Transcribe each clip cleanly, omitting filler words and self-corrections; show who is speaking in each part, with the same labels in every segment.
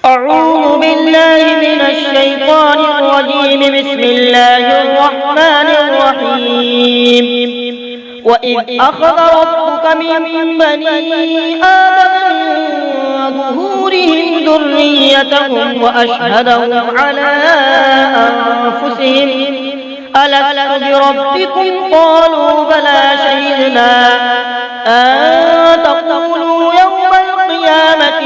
Speaker 1: أعوذ بالله من الشيطان الرجيم. بسم الله الرحمن الرحيم. وإذ أخذ ربك من بني آدم من ظهورهم ذريتهم وأشهدهم على أنفسهم ألست بربكم قالوا بلى شهدنا أن تقولوا يوم القيامة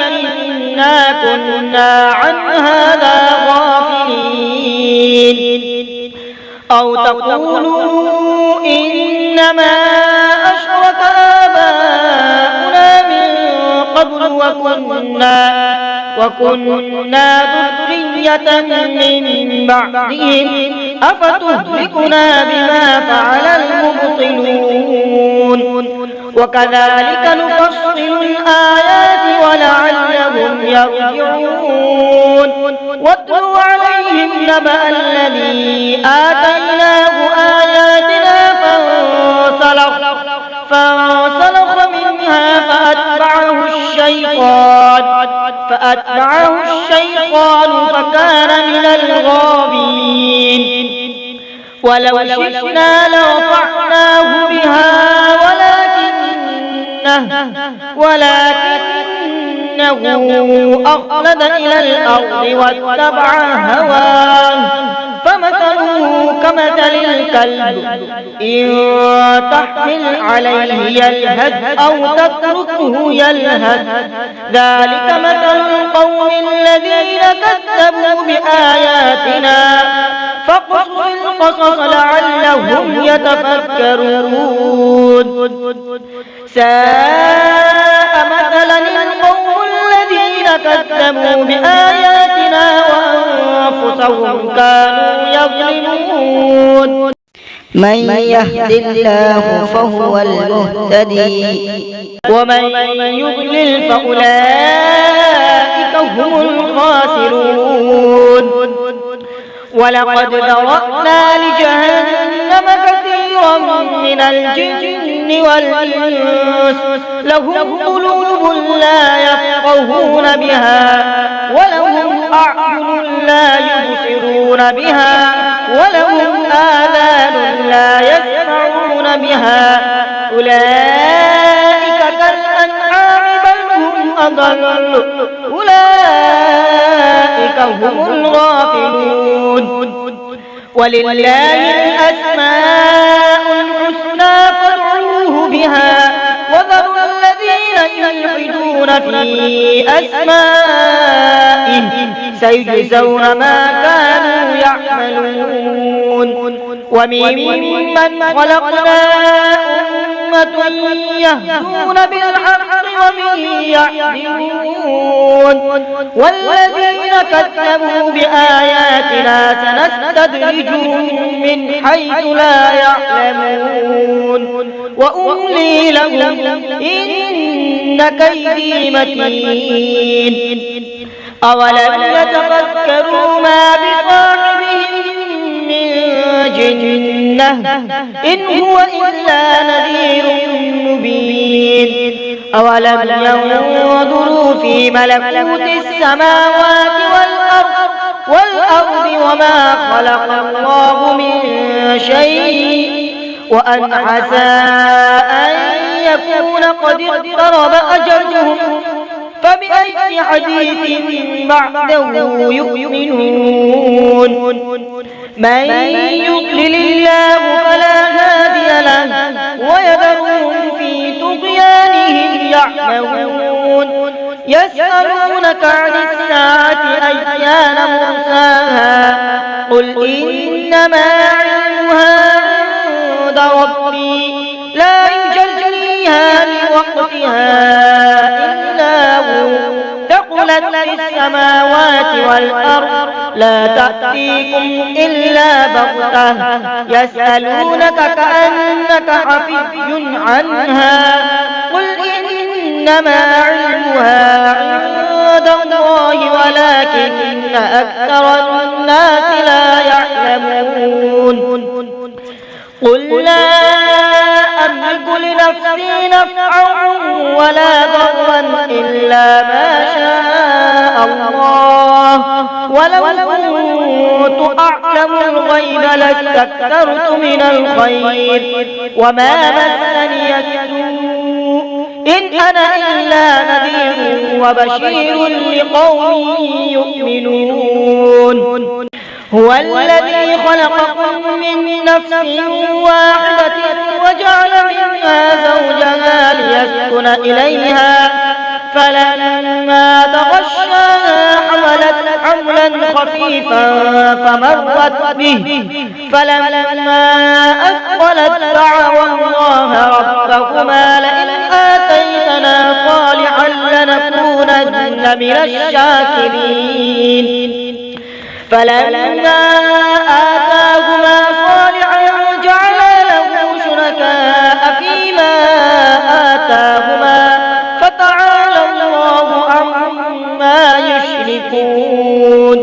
Speaker 1: إنا كنا عن هذا غافلين أو تقولوا إنما أشرك آباؤنا من قبل وكنا ذرية من بعدهم أفتهلكنا بما فعل المبطلون وكذلك نفصل الآيات ولعلهم يرجعون واتل عليهم نبأ الذي آتيناه آياتنا فانسلخ منها فأتبعه الشيطان فكان من الغاوين ولو شئنا لرفعناه بها ولكنه أخلد إلى الأرض واتبع هواه فمثله كمثل الكلب إن تحمل عليه يلهث أو تتركه يلهث ذلك مثل القوم الذين كذبوا بآياتنا فاقصص القصص لعلهم يتفكرون ساء مثلا القوم الذين كذبوا بآياتنا وأنفسهم كانوا يظلمون
Speaker 2: من يهد الله فهو المهتدي
Speaker 1: ومن يضلل فأولئك هم الخاسرون ولقد ذرأنا لجهنم كثيرا من الجن والإنس لهم قلوب لا يفقهون بها ولهم أعين لا يبصرون بها ولهم آذان لا يسمعون بها أولئك كالأنعام بل هم أضل أولئك هم الغافلون ولله الأسماء الحسنى فادعوه بها وذروا الذين يلحدون في أسمائه سيجزون ما كانوا يعملون وممن خلقنا أمة يهدون بالحق وبه يعدلون والذين كذبوا بآياتنا سنستدرجهم من حيث لا يعلمون وأملي لهم إن كيدي متين أولم يتفكروا ما بصاحبهم من جنة إن هو إلا نذير مبين أولم ينظروا في ملكوت السماوات والأرض وما خلق الله من شيء وأن عسى أن يكون قد اقترب أجلهم فبأي حديث بعده يؤمنون من يضلل الله فلا هادي له ويذرهم في طغيانهم يعمهون يسألونك عن الساعة أيان مرساها قل إنما علمها عند ربي لا يجليها لوقتها إلا هو ثقلت في السماوات والأرض لا تأتيكم إلا بغتة يسألونك كأنك حفي عنها قل إنما علمها عند الله ولكن أكثر الناس لا يعلمون قل لا أملك لنفسي نفعا ولا ضرا إلا ما شاء الله ولو كنت أعلم الغيب لاستكثرت من الخير وما مسني السوء إن أنا إلا نذير وبشير لقوم يؤمنون هو الذي خلقكم من نفس واحدة وجعل منها زوجها ليسكن إليها فلما تغشاها حملت حملا خفيفا فمرت به فلما أثقلت دعوا الله ربهما لئن آتيتنا صالحا لنكونن من الشاكرين فلما آتاهما صالحا جعل له شركاء فيما آتاهما فتعالى الله عما يشركون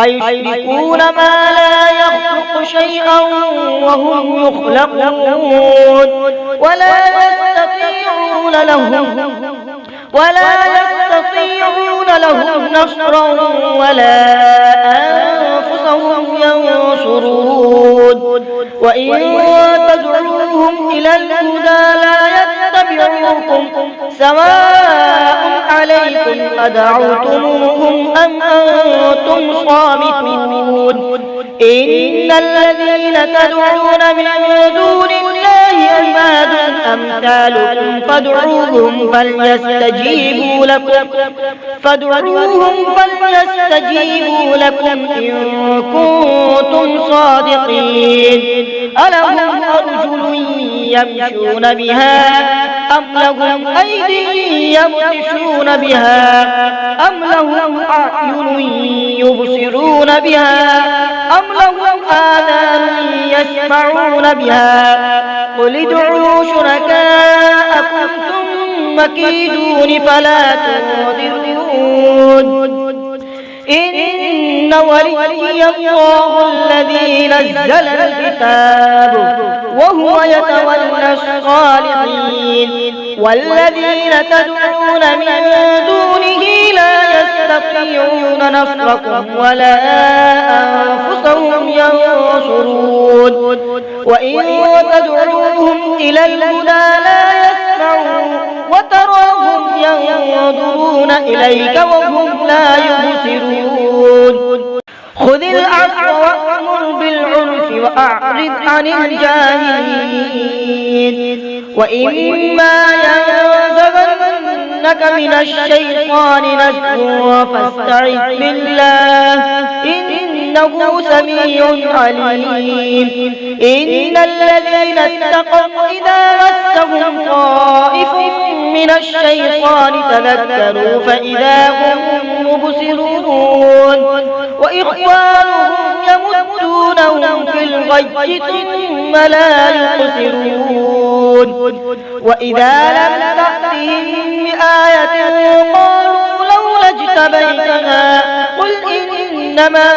Speaker 1: أيشركون ما لا يخلق شيئا وهم يخلقون ولا يستطيعون لهم نصرا ولا أنفسهم ينصرون وإن تدعوهم إلى الهدى لا يتبعوكم سواء عليكم أدعوتموهم أم أنتم صامتون إن الذين تدعون من دون الله عباد أمثالكم فادعوهم فليستجيبوا لكم إن كنتم صادقين ألهم أرجل يمشون بها أم لهم أيدي يبطشون بها أم لهم أعين يبصرون بها أم لهم آذان يسمعون بها قل ادعوا شركاءكم ثم كيدون فلا تنظرون إن وليي الله الذي نزل الكتاب وهو يتولى الصالحين والذين تدعون من دونه لا يستطيعون نصركم ولا أنفسهم ينصرون وإن تدعوهم إلى الهدى لا يسمعون وتراهم ينظرون إليك وهم لا يبصرون خذ العفو وأمر بالعرف وأعرض عن الجاهلين وإما ينزغنك من الشيطان نزغ فاستعذ بالله إنه سميع عليم إن الذين اتقوا إذا مسهم طائف من الشيطان تذكروا فإذا هم مبصرون وإخوانهم يمدونهم في الغي ثم لا يقصرون وإذا لم تأتهم بآية قالوا لولا اجتبيتها قل إنما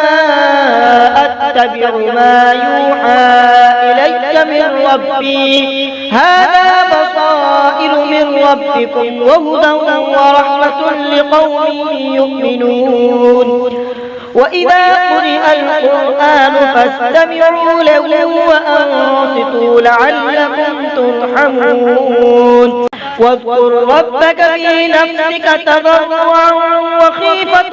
Speaker 1: أتبع ما يوحى إلي من ربي هذا بصائر من ربكم وهدى ورحمة لقوم يؤمنون وإذا قرئ القرآن فاستمعوا له وأنصتوا لعلكم ترحمون واذكر ربك في نفسك تضرعا وخيفة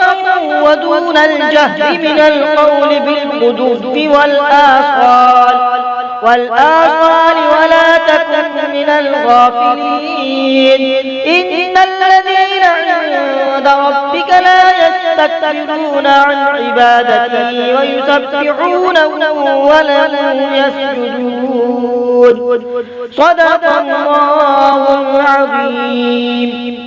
Speaker 1: ودون الجهر من القول بالغدو والآصال ولا تكن من الغافلين إن الذين عند ربك لا يستكبرون عن عبادته ويسبحونه وله يسجدون صدق الله العظيم.